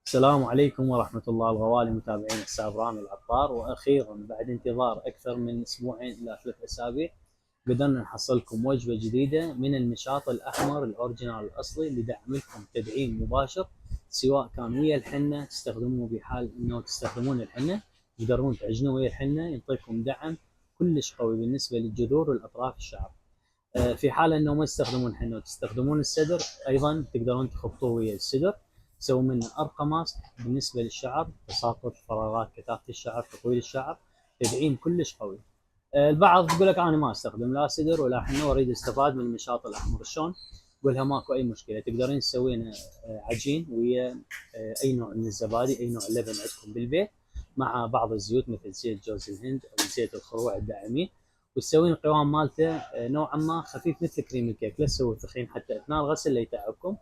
السلام عليكم ورحمة الله الغوالي متابعين حساب رامي العطار، وأخيرا بعد انتظار أكثر من أسبوعين إلى 3 أسابيع قدرنا نحصلكم وجبة جديدة من النشاط الأحمر الأوريجينال الأصلي لدعم لكم تدعيم مباشر، سواء كان ويا الحنة تستخدموه بحال إنه تستخدمون الحنة تقدرون تعجنوه ويا الحنة يعطيكم دعم كلش قوي بالنسبة للجذور والأطراف الشعر. في حال انه ما تستخدمون حنة وتستخدمون السدر ايضا تقدرون تخبطوه ويا السدر، تسوون منه ارقى ماسك بالنسبه للشعر، تساقط فراغات كثافه الشعر، تطويل الشعر، تدعيم كلش قوي. البعض يقول لك انا ما استخدم لا سدر ولا حنة واريد استفاد من النشاط الاحمر، شلون؟ قولها ماكو اي مشكله، تقدرين تسوين عجين ويا اي نوع من الزبادي، اي نوع لبن عندكم بالبيت، مع بعض الزيوت مثل زيت جوز الهند او زيت الخروع الداعمين، وتسوين القوام مالته نوعا ما خفيف مثل كريم الكيك، لا تسوي ثخين حتى اثناء الغسل لا يتعبكم،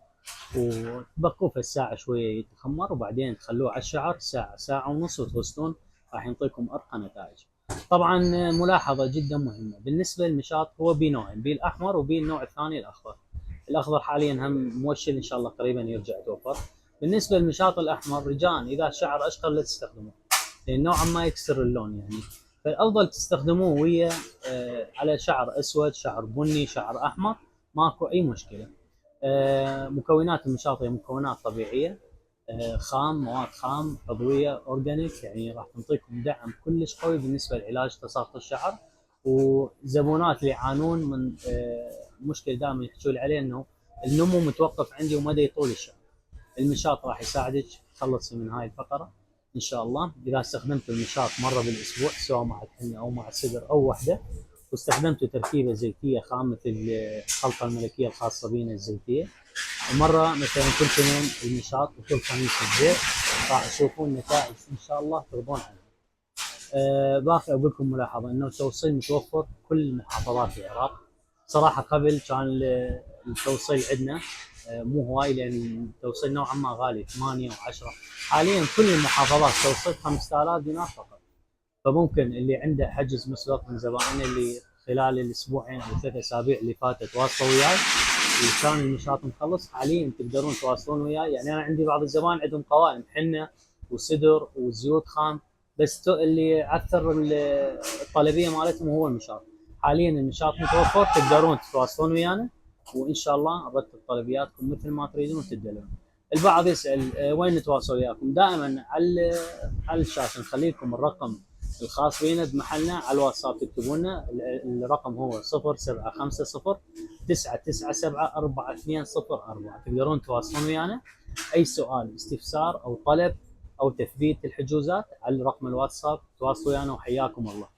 وتبقوه في الساعه شويه يتخمر وبعدين تخلوه على الشعر ساعه ساعه ونص وتغسلون، راح يعطيكم ارقى نتائج. طبعا ملاحظه جدا مهمه بالنسبه للنشاط، هو بي نوعين، بي الاحمر وبي النوع الثاني الاخضر. الاخضر حاليا هم موشل ان شاء الله قريبا يرجع يتوفر. بالنسبه للنشاط الاحمر رجاء اذا الشعر اشقر لا تستخدموه، لان نوعا ما يكسر اللون يعني، فالافضل تستخدموه ويا على شعر اسود، شعر بني، شعر احمر، ماكو اي مشكله. مكونات النشاط هي مكونات طبيعيه، خام، مواد خام عضويه اورجانيك، يعني راح تنطيكم دعم كلش قوي بالنسبه لعلاج تساقط الشعر. وزبونات اللي يعانون من مشكله دائما يحكوا لي عليه انه النمو متوقف عندي ومدى يطول الشعر، النشاط راح يساعدك تخلصي من هاي الفقره ان شاء الله. اذا استخدمتوا النشاط مره بالاسبوع سواء مع الحنه او مع السدر او وحده، واستخدمتوا تركيبه زيتيه خام مثل الخلطه الملكيه الخاصه بنا الزيتيه، ومره مثلا كل سنين النشاط وكل خميس الزيت، راح تشوفون نتائج ان شاء الله ترضون عنها. باقي اقول لكم ملاحظه انه التوصيل متوفر كل محافظات العراق. صراحه قبل كان التوصيل عندنا مو هواي، لان التوصيل نوعا ما غالي 8 و10، حاليا كل المحافظات توصل 5000 دينار فقط. فممكن اللي عنده حجز مسبق من زبائنه اللي خلال الاسبوعين او 3 اسابيع اللي فاتت واصلوا وياي وكان النشاط مخلص، حاليا تقدرون تواصلون وياي. يعني انا عندي بعض الزبائن عندهم قوائم حنه وسدر وزيوت خام، بس اللي عثر الطلبيه مالتهم هو النشاط. حاليا النشاط متوفر، تقدرون تتواصلون ويانا وان شاء الله نرتب طلبياتكم مثل ما تريدون وتدلون. البعض يسال وين نتواصل وياكم؟ دائما على الشاشه نخلي لكم الرقم الخاص بنا بمحلنا، على الواتساب تكتبون لنا، الرقم هو 0750 997 4204، تقدرون تواصلون ويانا اي سؤال، استفسار او طلب او تثبيت الحجوزات على رقم الواتساب، تواصلوا ويانا وحياكم الله.